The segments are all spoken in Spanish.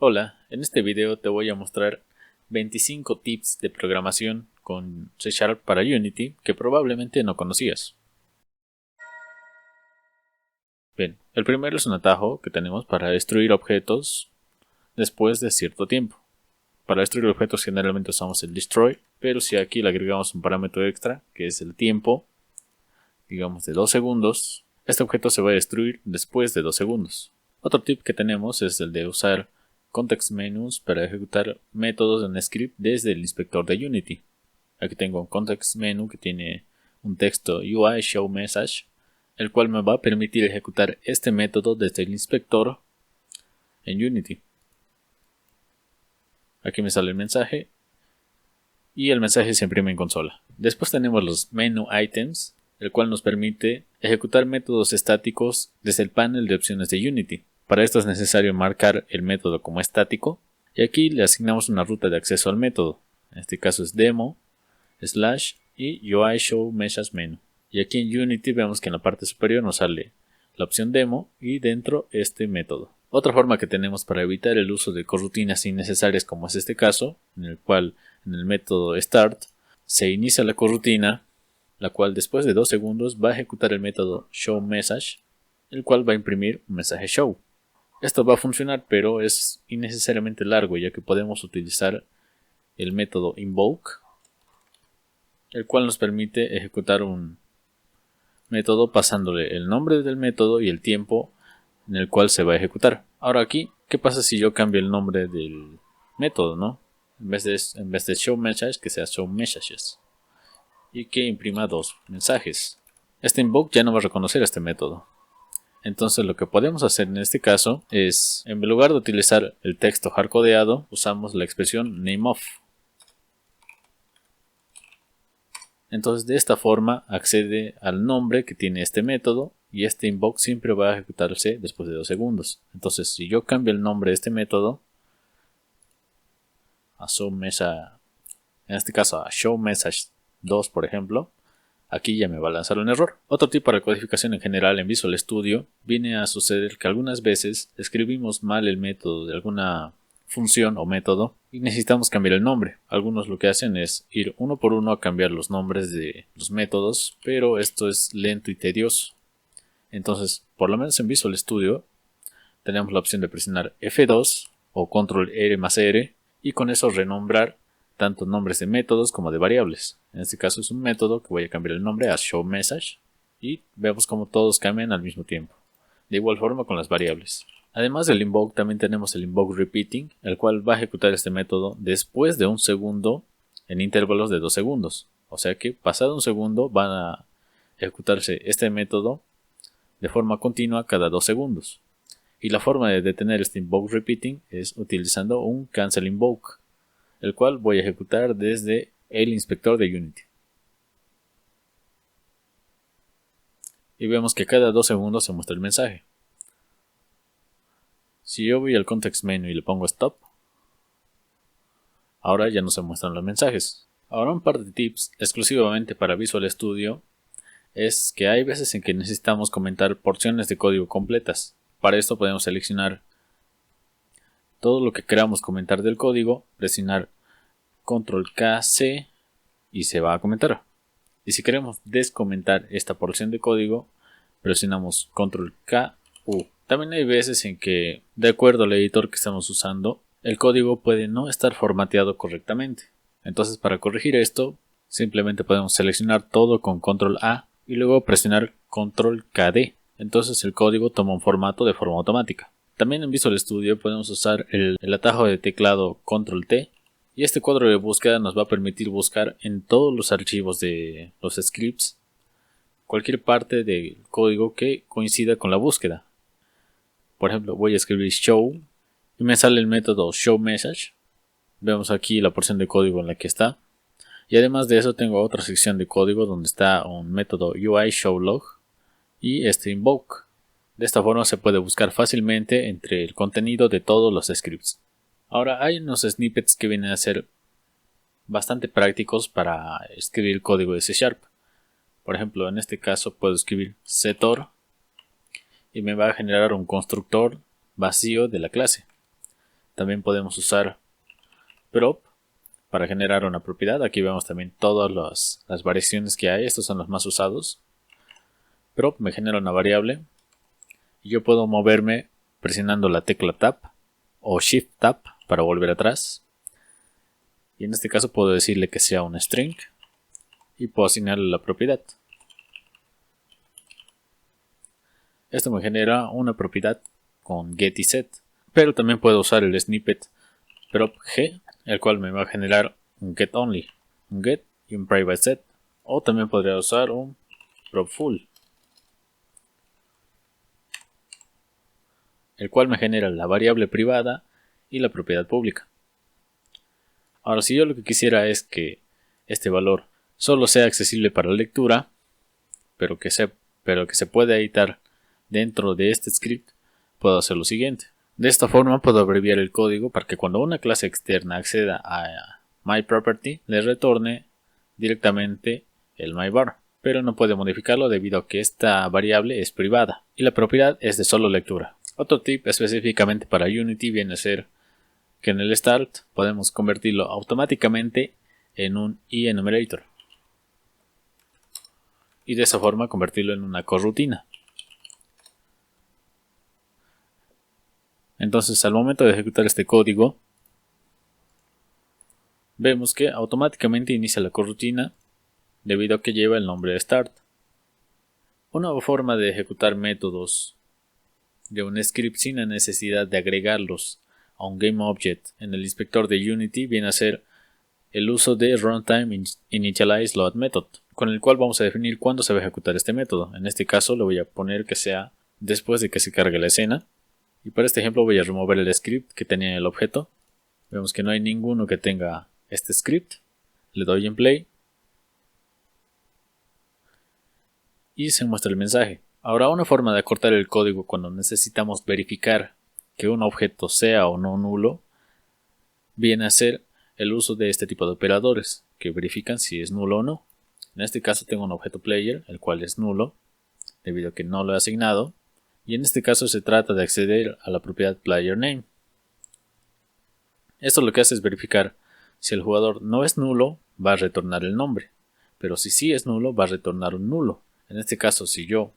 Hola, en este video te voy a mostrar 25 tips de programación con C# para Unity que probablemente no conocías. Bien, el primero es un atajo que tenemos para destruir objetos después de cierto tiempo. Para destruir objetos generalmente usamos el destroy, pero si aquí le agregamos un parámetro extra que es el tiempo, digamos de 2 segundos, este objeto se va a destruir después de 2 segundos. Otro tip que tenemos es el de usar context menus para ejecutar métodos en script desde el inspector de Unity. Aquí tengo un context menu que tiene un texto UI show message, el cual me va a permitir ejecutar este método desde el inspector en Unity. Aquí me sale el mensaje y el mensaje se imprime en consola. Después tenemos los menu items, el cual nos permite ejecutar métodos estáticos desde el panel de opciones de Unity. Para esto es necesario marcar el método como estático y aquí le asignamos una ruta de acceso al método. En este caso es demo / y UI show message menu. Y aquí en Unity vemos que en la parte superior nos sale la opción demo y dentro este método. Otra forma que tenemos para evitar el uso de corrutinas innecesarias, como es este caso, en el cual en el método start se inicia la corrutina, la cual después de 2 segundos va a ejecutar el método showMessage, el cual va a imprimir un mensaje show. Esto va a funcionar, pero es innecesariamente largo, ya que podemos utilizar el método invoke, el cual nos permite ejecutar un método pasándole el nombre del método y el tiempo en el cual se va a ejecutar. Ahora aquí, ¿qué pasa si yo cambio el nombre del método, no? En vez de show message, que sea show messages y que imprima 2 mensajes. Este invoke ya no va a reconocer este método. Entonces lo que podemos hacer en este caso es, en lugar de utilizar el texto hardcodeado, usamos la expresión nameOf. Entonces de esta forma accede al nombre que tiene este método y este invoke siempre va a ejecutarse después de 2 segundos. Entonces si yo cambio el nombre de este método a showMessage, en este caso a showMessage2 por ejemplo, aquí ya me va a lanzar un error. Otro tipo de codificación en general en Visual Studio viene a suceder que algunas veces escribimos mal el método de alguna función o método y necesitamos cambiar el nombre. Algunos lo que hacen es ir uno por uno a cambiar los nombres de los métodos, pero esto es lento y tedioso. Entonces, por lo menos en Visual Studio tenemos la opción de presionar F2 o Control R más R y con eso renombrar tanto nombres de métodos como de variables. En este caso es un método que voy a cambiar el nombre a showMessage y vemos como todos cambian al mismo tiempo. De igual forma con las variables. Además del invoke también tenemos el invoke repeating, el cual va a ejecutar este método después de 1 segundo en intervalos de 2 segundos. O sea que pasado 1 segundo van a ejecutarse este método de forma continua cada 2 segundos. Y la forma de detener este invoke repeating es utilizando un cancel invoke, el cual voy a ejecutar desde el inspector de Unity. Y vemos que cada 2 segundos se muestra el mensaje. Si yo voy al context menu y le pongo stop, ahora ya no se muestran los mensajes. Ahora un par de tips exclusivamente para Visual Studio es que hay veces en que necesitamos comentar porciones de código completas. Para esto podemos seleccionar todo lo que queramos comentar del código, presionar Control K, C y se va a comentar. Y si queremos descomentar esta porción de código, presionamos Control K, U. También hay veces en que, de acuerdo al editor que estamos usando, el código puede no estar formateado correctamente. Entonces para corregir esto, simplemente podemos seleccionar todo con Control A y luego presionar Control KD. Entonces el código toma un formato de forma automática. También en Visual Studio podemos usar el atajo de teclado Control T y este cuadro de búsqueda nos va a permitir buscar en todos los archivos de los scripts cualquier parte del código que coincida con la búsqueda. Por ejemplo, voy a escribir show y me sale el método showMessage. Vemos aquí la porción de código en la que está. Y además de eso tengo otra sección de código donde está un método UI showLog y este invoke. De esta forma se puede buscar fácilmente entre el contenido de todos los scripts. Ahora hay unos snippets que vienen a ser bastante prácticos para escribir código de C#. Por ejemplo, en este caso puedo escribir setor y me va a generar un constructor vacío de la clase. También podemos usar prop para generar una propiedad. Aquí vemos también todas las variaciones que hay. Estos son los más usados. Prop me genera una variable y yo puedo moverme presionando la tecla Tab o Shift Tab para volver atrás. Y en este caso puedo decirle que sea un string y puedo asignarle la propiedad. Esto me genera una propiedad con get y set, pero también puedo usar el snippet prop g, el cual me va a generar un get only, un get y un private set, o también podría usar un prop full, el cual me genera la variable privada y la propiedad pública. Ahora, si yo lo que quisiera es que este valor solo sea accesible para lectura, pero que se pueda editar dentro de este script, puedo hacer lo siguiente. De esta forma puedo abreviar el código para que cuando una clase externa acceda a myProperty le retorne directamente el myVar, pero no puede modificarlo debido a que esta variable es privada y la propiedad es de solo lectura. Otro tip específicamente para Unity viene a ser que en el start podemos convertirlo automáticamente en un enumerator y de esa forma convertirlo en una corrutina. Entonces, al momento de ejecutar este código, vemos que automáticamente inicia la corrutina debido a que lleva el nombre de start. Una forma de ejecutar métodos de un script sin la necesidad de agregarlos a un GameObject en el inspector de Unity viene a ser el uso de runtime_initialize_load method, con el cual vamos a definir cuándo se va a ejecutar este método. En este caso lo voy a poner que sea después de que se cargue la escena. Y para este ejemplo voy a remover el script que tenía en el objeto. Vemos que no hay ninguno que tenga este script. Le doy en play. Y se muestra el mensaje. Ahora, una forma de acortar el código cuando necesitamos verificar que un objeto sea o no nulo viene a ser el uso de este tipo de operadores que verifican si es nulo o no. En este caso tengo un objeto player, el cual es nulo debido a que no lo he asignado. Y en este caso se trata de acceder a la propiedad playerName. Esto lo que hace es verificar si el jugador no es nulo, va a retornar el nombre. Pero si sí es nulo, va a retornar un nulo. En este caso, si yo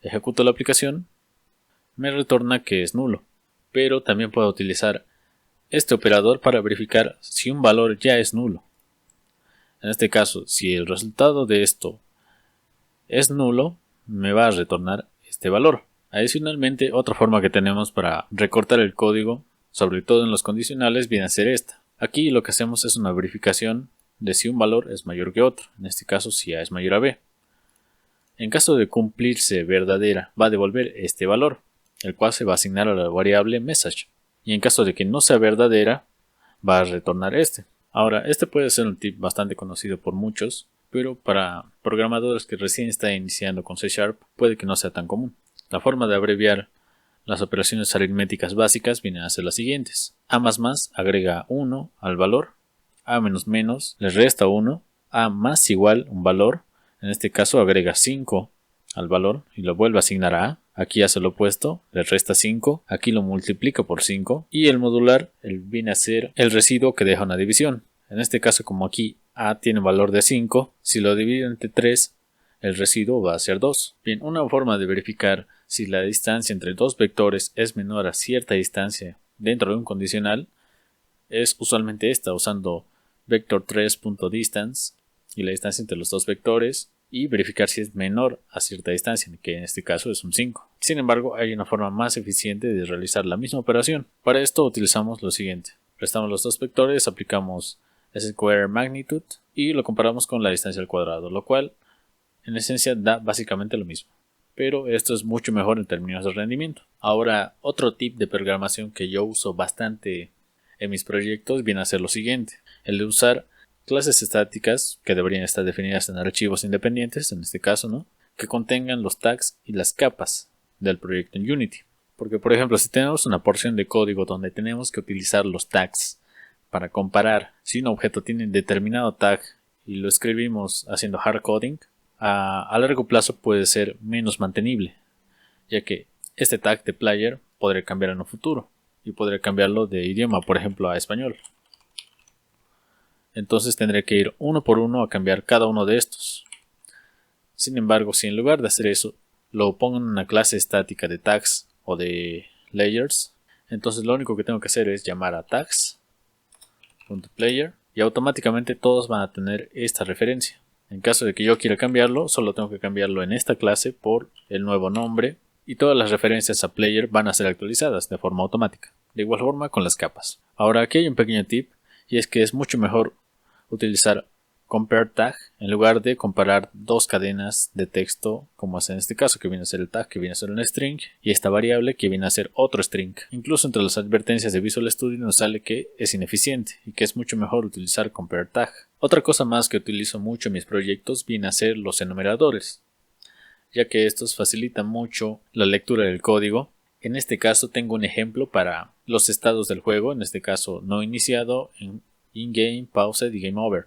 ejecuto la aplicación, me retorna que es nulo. Pero también puedo utilizar este operador para verificar si un valor ya es nulo. En este caso, si el resultado de esto es nulo, me va a retornar este valor. Adicionalmente, otra forma que tenemos para recortar el código, sobre todo en los condicionales, viene a ser esta. Aquí lo que hacemos es una verificación de si un valor es mayor que otro, en este caso si A es mayor a B. En caso de cumplirse verdadera, va a devolver este valor, el cual se va a asignar a la variable message. Y en caso de que no sea verdadera, va a retornar este. Ahora, este puede ser un tip bastante conocido por muchos, pero para programadores que recién están iniciando con C# puede que no sea tan común. La forma de abreviar las operaciones aritméticas básicas viene a ser las siguientes. A++ agrega 1 al valor, A menos le resta 1, A más igual un valor, en este caso agrega 5 al valor y lo vuelve a asignar a A. Aquí hace lo opuesto, le resta 5, aquí lo multiplica por 5 y el modular viene a ser el residuo que deja una división. En este caso, como aquí A tiene valor de 5, si lo divido entre 3, el residuo va a ser 2. Bien, una forma de verificar si la distancia entre dos vectores es menor a cierta distancia dentro de un condicional es usualmente esta, usando vector3.distance y la distancia entre los dos vectores y verificar si es menor a cierta distancia, que en este caso es un 5. Sin embargo, hay una forma más eficiente de realizar la misma operación. Para esto utilizamos lo siguiente. Restamos los dos vectores, aplicamos square magnitude y lo comparamos con la distancia al cuadrado, lo cual en esencia da básicamente lo mismo. Pero esto es mucho mejor en términos de rendimiento. Ahora, otro tip de programación que yo uso bastante en mis proyectos viene a ser lo siguiente. El de usar clases estáticas que deberían estar definidas en archivos independientes, en este caso, ¿no?, que contengan los tags y las capas del proyecto en Unity. Porque, por ejemplo, si tenemos una porción de código donde tenemos que utilizar los tags para comparar si un objeto tiene determinado tag y lo escribimos haciendo hard coding, a largo plazo puede ser menos mantenible, ya que este tag de player podría cambiar en un futuro. y podré cambiarlo de idioma, por ejemplo a español. Entonces tendré que ir uno por uno a cambiar cada uno de estos. Sin embargo, si en lugar de hacer eso lo pongo en una clase estática de tags o de layers, entonces lo único que tengo que hacer es llamar a tags.player y automáticamente todos van a tener esta referencia. En caso de que yo quiera cambiarlo, solo tengo que cambiarlo en esta clase por el nuevo nombre y todas las referencias a player van a ser actualizadas de forma automática. De igual forma con las capas. Ahora aquí hay un pequeño tip y es que es mucho mejor utilizar compare tag en lugar de comparar dos cadenas de texto como es en este caso, que viene a ser el tag, que viene a ser un string, y esta variable que viene a ser otro string. Incluso entre las advertencias de Visual Studio nos sale que es ineficiente y que es mucho mejor utilizar compare tag. Otra cosa más que utilizo mucho en mis proyectos viene a ser los enumeradores, ya que estos facilitan mucho la lectura del código. En este caso tengo un ejemplo para los estados del juego, en este caso no iniciado, in-game, paused y game over.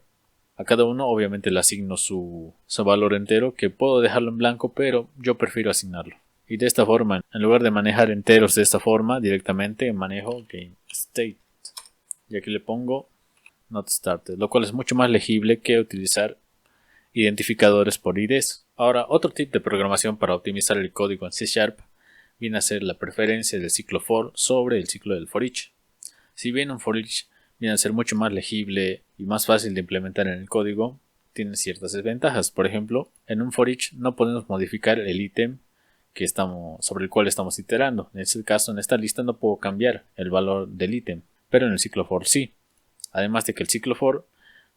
A cada uno obviamente le asigno su valor entero, que puedo dejarlo en blanco, pero yo prefiero asignarlo. Y de esta forma, en lugar de manejar enteros de esta forma, directamente manejo game state. Y aquí le pongo not started, lo cual es mucho más legible que utilizar identificadores por IDs. Ahora, otro tip de programación para optimizar el código en C# viene a ser la preferencia del ciclo for sobre el ciclo del for each. Si bien un for each viene a ser mucho más legible y más fácil de implementar en el código, tiene ciertas desventajas. Por ejemplo, en un for each no podemos modificar el ítem sobre el cual estamos iterando. En este caso, en esta lista no puedo cambiar el valor del ítem, pero en el ciclo for sí. Además de que el ciclo for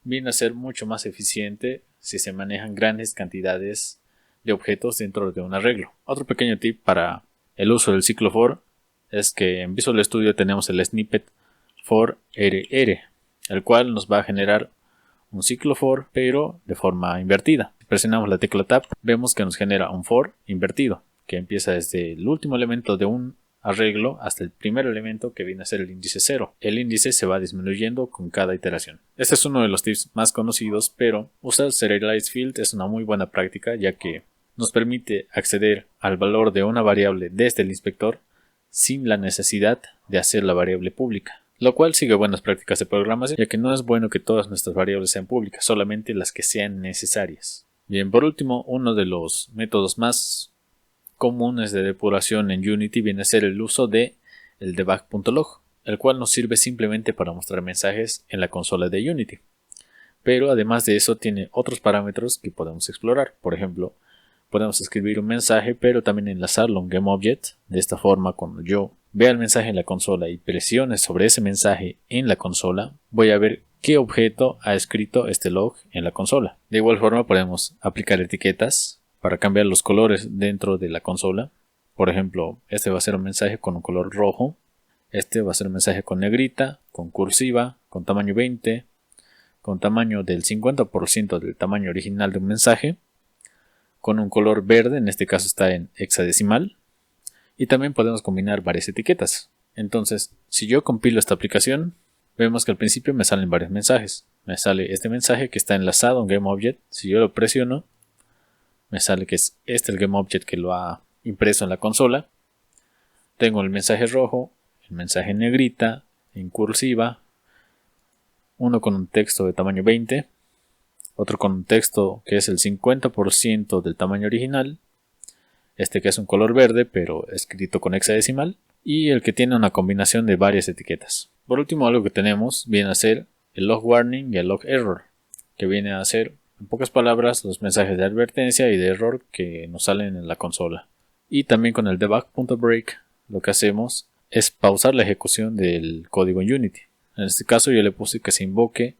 viene a ser mucho más eficiente si se manejan grandes cantidades de objetos dentro de un arreglo. Otro pequeño tip para el uso del ciclo for es que en Visual Studio tenemos el snippet for rr, el cual nos va a generar un ciclo for pero de forma invertida. Si presionamos la tecla Tab, vemos que nos genera un for invertido, que empieza desde el último elemento de un arreglo hasta el primer elemento, que viene a ser el índice 0. El índice se va disminuyendo con cada iteración. Este es uno de los tips más conocidos, pero usar Serialize Field es una muy buena práctica, ya que nos permite acceder al valor de una variable desde el inspector sin la necesidad de hacer la variable pública, lo cual sigue buenas prácticas de programación, ya que no es bueno que todas nuestras variables sean públicas, solamente las que sean necesarias. Bien, por último, uno de los métodos más comunes de depuración en Unity viene a ser el uso de el debug.log, el cual nos sirve simplemente para mostrar mensajes en la consola de Unity. Pero además de eso tiene otros parámetros que podemos explorar. Por ejemplo, podemos escribir un mensaje pero también enlazarlo a un GameObject. De esta forma, cuando yo vea el mensaje en la consola y presione sobre ese mensaje en la consola, voy a ver qué objeto ha escrito este log en la consola. De igual forma podemos aplicar etiquetas para cambiar los colores dentro de la consola. Por ejemplo, este va a ser un mensaje con un color rojo, este va a ser un mensaje con negrita, con cursiva, con tamaño 20, con tamaño del 50% del tamaño original de un mensaje, con un color verde, en este caso está en hexadecimal, y también podemos combinar varias etiquetas. Entonces, si yo compilo esta aplicación, vemos que al principio me salen varios mensajes. Me sale este mensaje que está enlazado a un GameObject. Si yo lo presiono, me sale que es este el GameObject que lo ha impreso en la consola. Tengo el mensaje rojo, el mensaje en negrita, en cursiva, uno con un texto de tamaño 20, otro con un texto que es el 50% del tamaño original, este que es un color verde pero escrito con hexadecimal, y el que tiene una combinación de varias etiquetas. Por último, algo que tenemos viene a ser el log warning y el log error, que viene a ser, en pocas palabras, los mensajes de advertencia y de error que nos salen en la consola. Y también con el debug.break lo que hacemos es pausar la ejecución del código en Unity. En este caso yo le puse que se invoque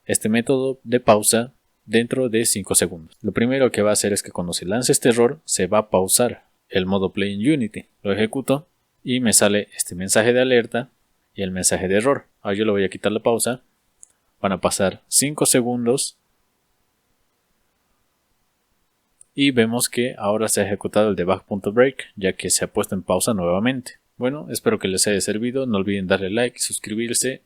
este método de pausa dentro de 5 segundos. Lo primero que va a hacer es que cuando se lance este error se va a pausar el modo play en Unity. Lo ejecuto y me sale este mensaje de alerta y el mensaje de error. Ahora yo le voy a quitar la pausa. Van a pasar 5 segundos y vemos que ahora se ha ejecutado el debug.break, ya que se ha puesto en pausa nuevamente. Bueno, espero que les haya servido. No olviden darle like y suscribirse.